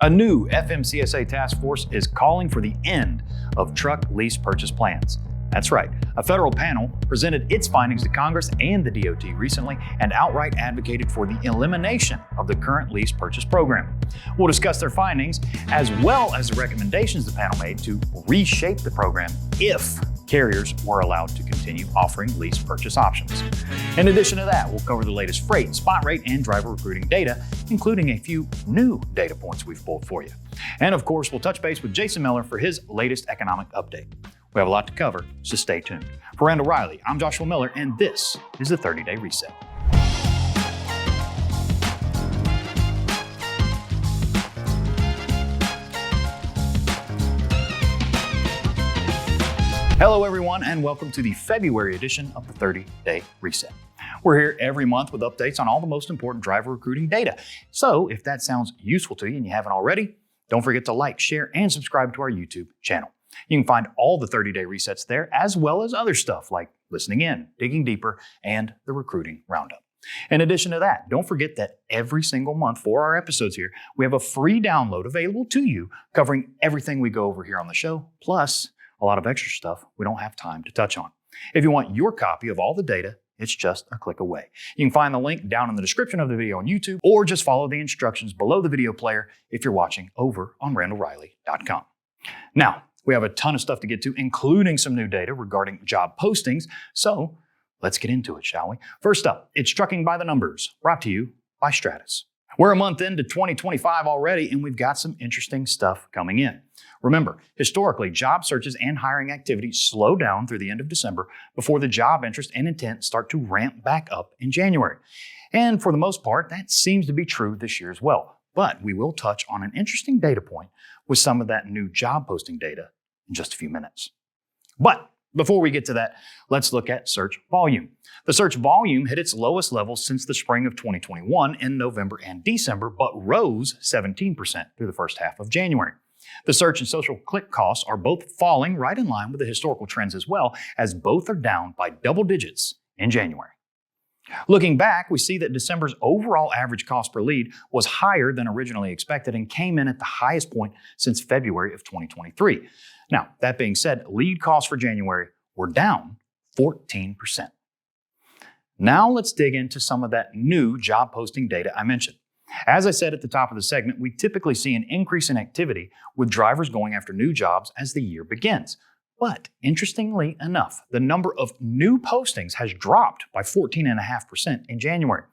A new FMCSA task force is calling for the end of truck lease purchase plans. That's right, a federal panel presented its findings to Congress and the DOT recently and outright advocated for the elimination of the current lease purchase program. We'll discuss their findings as well as the recommendations the panel made to reshape the program if carriers were allowed to continue offering lease purchase options. In addition to that, we'll cover the latest freight, spot rate, and driver recruiting data, including a few new data points we've pulled for you. And of course, we'll touch base with Jason Miller for his latest economic update. We have a lot to cover, so stay tuned. For Randall Reilly, I'm Joshua Miller, and this is the 30-Day Reset. Hello, everyone, and welcome to the February edition of the 30-Day Reset. We're here every month with updates on all the most important driver recruiting data. So if that sounds useful to you and you haven't already, don't forget to like, share, and subscribe to our YouTube channel. You can find all the 30-Day Resets there, as well as other stuff like listening in, digging deeper, and the recruiting roundup. In addition to that, don't forget that every single month for our episodes here, we have a free download available to you covering everything we go over here on the show, plus a lot of extra stuff we don't have time to touch on. If you want your copy of all the data, it's just a click away. You can find the link down in the description of the video on YouTube, or just follow the instructions below the video player if you're watching over on randallreilly.com. Now, we have a ton of stuff to get to, including some new data regarding job postings, so let's get into it, shall we? First up, it's Trucking by the Numbers, brought to you by Stratas. We're a month into 2025 already, and we've got some interesting stuff coming in. Remember, historically, job searches and hiring activity slow down through the end of December before the job interest and intent start to ramp back up in January. And for the most part, that seems to be true this year as well. But we will touch on an interesting data point with some of that new job posting data in just a few minutes. But before we get to that, let's look at search volume. The search volume hit its lowest level since the spring of 2021 in November and December, but rose 17% through the first half of January. The search and social click costs are both falling right in line with the historical trends as well, as both are down by double digits in January. Looking back, we see that December's overall average cost per lead was higher than originally expected and came in at the highest point since February of 2023. Now, that being said, lead costs for January were down 14%. Now let's dig into some of that new job posting data I mentioned. As I said at the top of the segment, we typically see an increase in activity with drivers going after new jobs as the year begins. But interestingly enough, the number of new postings has dropped by 14.5% in January.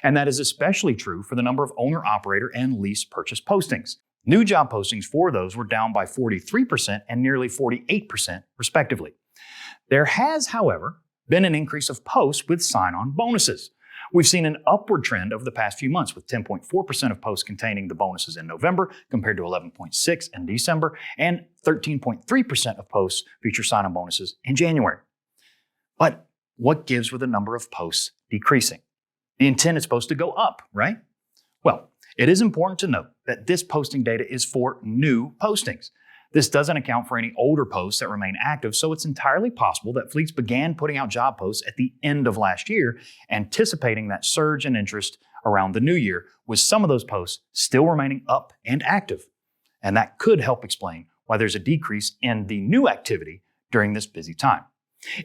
And that is especially true for the number of owner-operator and lease purchase postings. New job postings for those were down by 43% and nearly 48% respectively. There has, however, been an increase of posts with sign-on bonuses. We've seen an upward trend over the past few months, with 10.4% of posts containing the bonuses in November compared to 11.6% in December, and 13.3% of posts feature sign-on bonuses in January. But what gives with the number of posts decreasing? The intent is supposed to go up, right? Well, it is important to note that this posting data is for new postings. This doesn't account for any older posts that remain active, so it's entirely possible that fleets began putting out job posts at the end of last year, anticipating that surge in interest around the new year, with some of those posts still remaining up and active. And that could help explain why there's a decrease in the new activity during this busy time.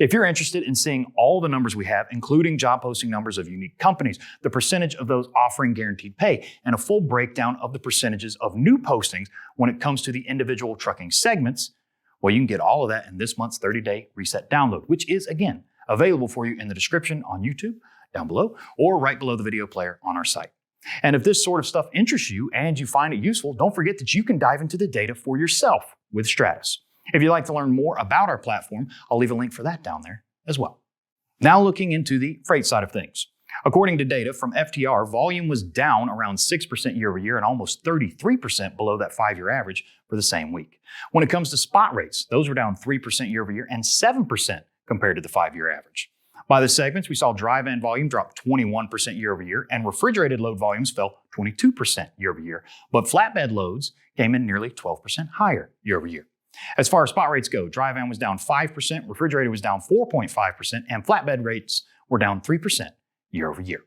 If you're interested in seeing all the numbers we have, including job posting numbers of unique companies, the percentage of those offering guaranteed pay, and a full breakdown of the percentages of new postings when it comes to the individual trucking segments, well, you can get all of that in this month's 30-Day Reset download, which is, again, available for you in the description on YouTube, down below, or right below the video player on our site. And if this sort of stuff interests you and you find it useful, don't forget that you can dive into the data for yourself with Stratas. If you'd like to learn more about our platform, I'll leave a link for that down there as well. Now looking into the freight side of things. According to data from FTR, volume was down around 6% year over year and almost 33% below that 5-year average for the same week. When it comes to spot rates, those were down 3% year over year and 7% compared to the 5-year average. By the segments, we saw dry van volume drop 21% year over year and refrigerated load volumes fell 22% year over year, but flatbed loads came in nearly 12% higher year over year. As far as spot rates go, dry van was down 5%, refrigerated was down 4.5%, and flatbed rates were down 3% year over year.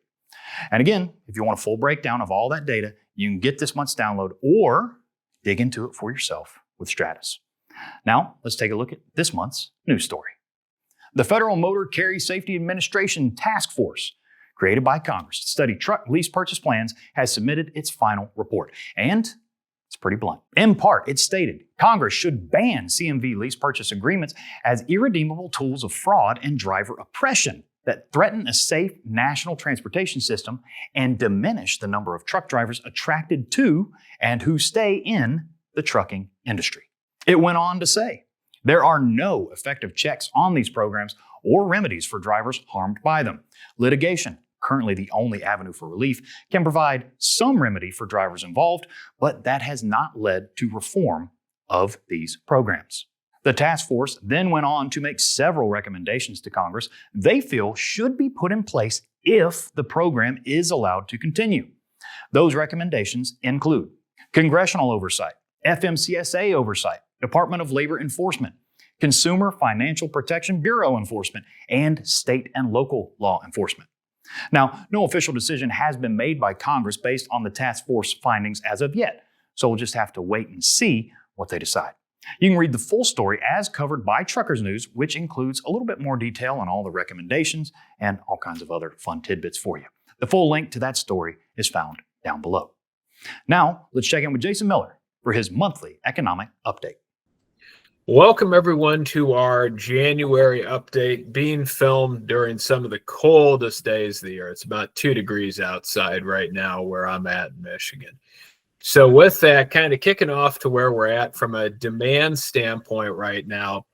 And again, if you want a full breakdown of all that data, you can get this month's download, or Dig into it for yourself with Stratas. Now, let's take a look at this month's news story. The Federal Motor Carrier Safety Administration Task Force, created by Congress to study truck lease purchase plans, has submitted its final report. And it's pretty blunt. In part, it stated Congress should ban CMV lease purchase agreements as irredeemable tools of fraud and driver oppression that threaten a safe national transportation system and diminish the number of truck drivers attracted to and who stay in the trucking industry. It went on to say, there are no effective checks on these programs or remedies for drivers harmed by them. Litigation, currently the only avenue for relief, can provide some remedy for drivers involved, but that has not led to reform of these programs. The task force then went on to make several recommendations to Congress they feel should be put in place if the program is allowed to continue. Those recommendations include congressional oversight, FMCSA oversight, Department of Labor enforcement, Consumer Financial Protection Bureau enforcement, and state and local law enforcement. Now, no official decision has been made by Congress based on the task force findings as of yet, so we'll just have to wait and see what they decide. You can read the full story as covered by Truckers News, which includes a little bit more detail on all the recommendations and all kinds of other fun tidbits for you. The full link to that story is found down below. Now, let's check in with Jason Miller for his monthly economic update. Welcome everyone to our January update, being filmed during some of the coldest days of the year. It's about 2 degrees outside right now where I'm at in Michigan. So with that, kind of kicking off to where we're at from a demand standpoint right now,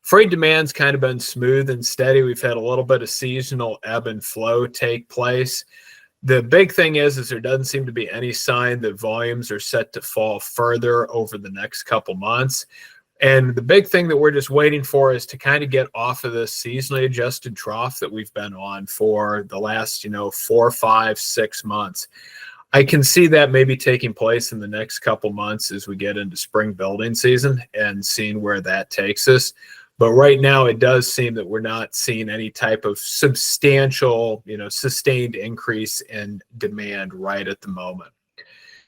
freight demand's kind of been smooth and steady. We've had a little bit of seasonal ebb and flow take place. The big thing is there doesn't seem to be any sign that volumes are set to fall further over the next couple months. And the big thing that we're just waiting for is to kind of get off of this seasonally adjusted trough that we've been on for the last, 4, 5, 6 months. I can see that maybe taking place in the next couple months as we get into spring building season and seeing where that takes us. But right now, it does seem that we're not seeing any type of substantial, sustained increase in demand right at the moment.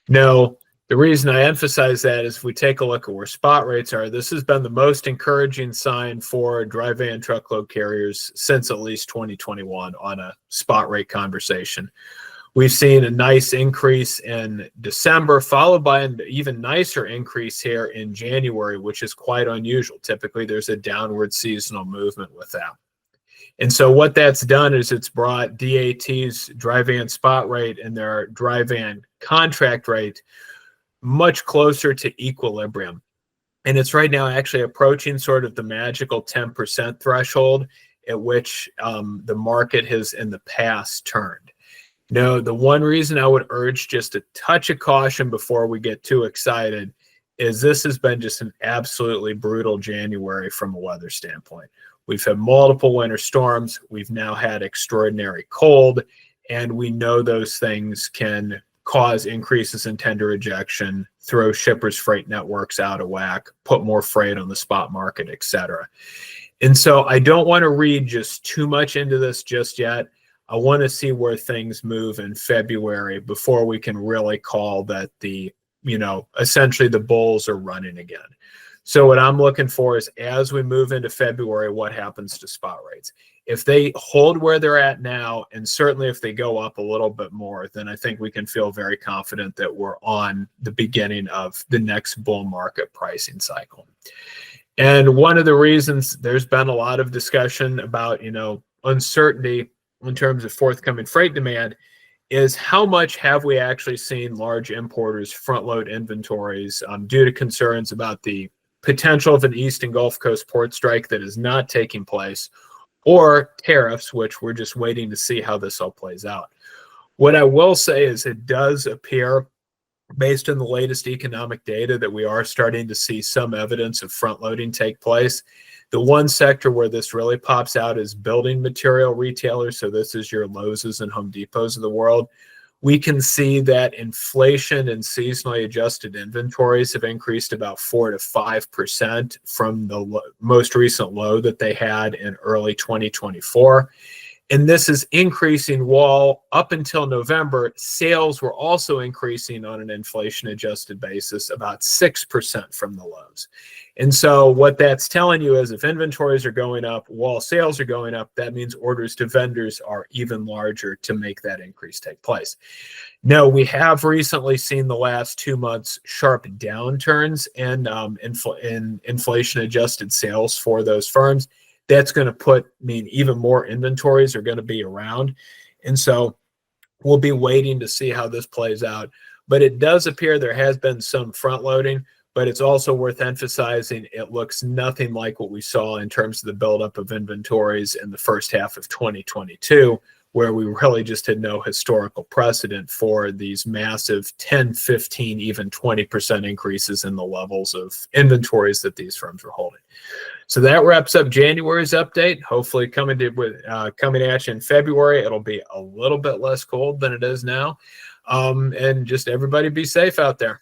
Now, the reason I emphasize that is if we take a look at where spot rates are, this has been the most encouraging sign for dry van truckload carriers since at least 2021 on a spot rate conversation. We've seen a nice increase in December, followed by an even nicer increase here in January, which is quite unusual. Typically, there's a downward seasonal movement with that. And so what that's done is it's brought DAT's dry van spot rate and their dry van contract rate much closer to equilibrium. And it's right now actually approaching sort of the magical 10% threshold at which the market has in the past turned. No, the one reason I would urge just a touch of caution before we get too excited is this has been just an absolutely brutal January from a weather standpoint. We've had multiple winter storms. We've now had extraordinary cold, and we know those things can cause increases in tender rejection, throw shippers' freight networks out of whack, put more freight on the spot market, et cetera. And so I don't want to read just too much into this just yet. I want to see where things move in February before we can really call that essentially the bulls are running again. So what I'm looking for is as we move into February, what happens to spot rates? If they hold where they're at now, and certainly if they go up a little bit more, then I think we can feel very confident that we're on the beginning of the next bull market pricing cycle. And one of the reasons there's been a lot of discussion about, uncertainty in terms of forthcoming freight demand is how much have we actually seen large importers front load inventories due to concerns about the potential of an East and Gulf Coast port strike that is not taking place, or tariffs, which we're just waiting to see how this all plays out. What I will say is it does appear, based on the latest economic data, that we are starting to see some evidence of front loading take place. The one sector where this really pops out is building material retailers. So this is your Lowe's and Home Depots of the world. We can see that inflation and seasonally adjusted inventories have increased about 4 to 5% from the most recent low that they had in early 2024. And this is increasing while up until November, sales were also increasing on an inflation adjusted basis about 6% from the lows. And so what that's telling you is if inventories are going up while sales are going up, that means orders to vendors are even larger to make that increase take place. No, we have recently seen the last 2 months sharp downturns in inflation adjusted sales for those firms. That's going to mean even more inventories are going to be around. And so we'll be waiting to see how this plays out. But it does appear there has been some front loading, but it's also worth emphasizing it looks nothing like what we saw in terms of the buildup of inventories in the first half of 2022, where we really just had no historical precedent for these massive 10, 15, even 20% increases in the levels of inventories that these firms were holding. So that wraps up January's update. Hopefully coming at you in February, it'll be a little bit less cold than it is now. And just everybody be safe out there.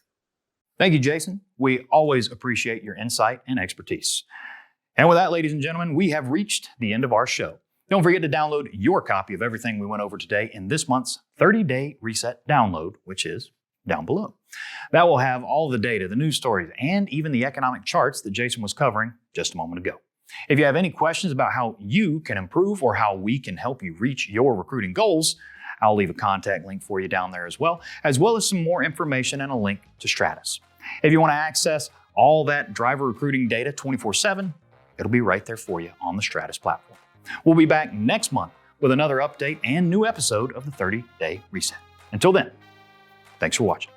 Thank you, Jason. We always appreciate your insight and expertise. And with that, ladies and gentlemen, we have reached the end of our show. Don't forget to download your copy of everything we went over today in this month's 30-day reset download, which is down below. That will have all the data, the news stories, and even the economic charts that Jason was covering just a moment ago. If you have any questions about how you can improve or how we can help you reach your recruiting goals, I'll leave a contact link for you down there as well as some more information and a link to Stratas. If you want to access all that driver recruiting data 24/7, it'll be right there for you on the Stratas platform. We'll be back next month with another update and new episode of the 30-Day Reset. Until then, thanks for watching.